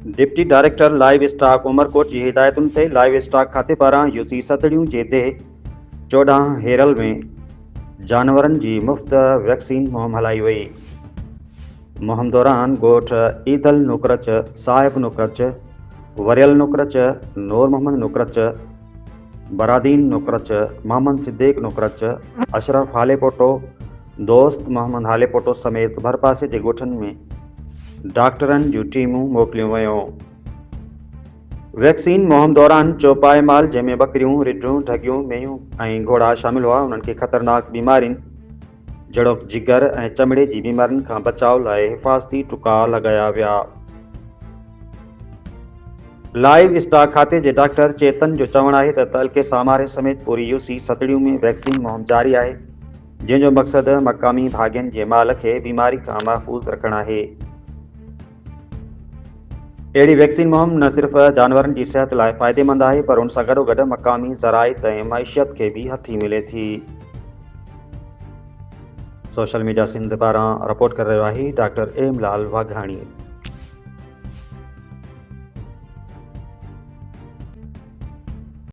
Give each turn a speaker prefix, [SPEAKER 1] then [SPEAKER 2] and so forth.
[SPEAKER 1] Deputy director livestock Umerkot जी हिदायतुनि ते लाइव स्टॉक खाते पारां यूसी सतड़ियूं जे ते 14 हेरल में जानवरनि जी मुफ़्त वैक्सीन मुहिम हलाई वई। मुहिम दौरान ॻोठ ईदल नुकरच, साहिब नुकरच, वरियल नुकरच, नूर मोहम्मद नुकरच, बरादीन नुकरच, मोहम्मद सिद्दीक नुकरच, अशरफ हालेपोटो, दोस्त मोहम्मद हालेपोटो समेत भरपासे जे ॻोठनि में डॉक्टरनि जूं टीमूं मोकिलियूं वयूं। वैक्सीन मुहिम दौरान चौपाए माल जंहिंमें बकरियूं, रिढूं, ढगियूं, मेंहियूं ऐं घोड़ा शामिल हुआ उन्हनि खे ख़तरनाक बीमारियुनि जहिड़ोकि जिगर ऐं चमड़े जी बीमारियुनि खां बचाव लाइ हिफ़ाज़ती टुका लॻाया विया। लाइव स्टॉक खाते जे डॉक्टर चेतन जो चवणु आहे त तहलके सामारे समेत पूरी यूसी सतड़ियूं में वैक्सीन मुहिम जारी आहे, जंहिंजो मक़सदु मक़ामी भाॻियुनि जे माल खे बीमारी खां महफ़ूज़ रखणु आहे। अहिड़ी वैक्सीन मुहिम न सिर्फ़ जानवरनि जी सिहत लाइ फ़ाइदेमंद आहे, पर उन सां गॾोगॾु मक़ामी ज़राइत ऐं मईशियत खे बि हथी मिले थी। सोशल मीडिया सिंध पारां रिपोर्ट करे रहियो आहे डॉक्टर एमलाल वाघाणी।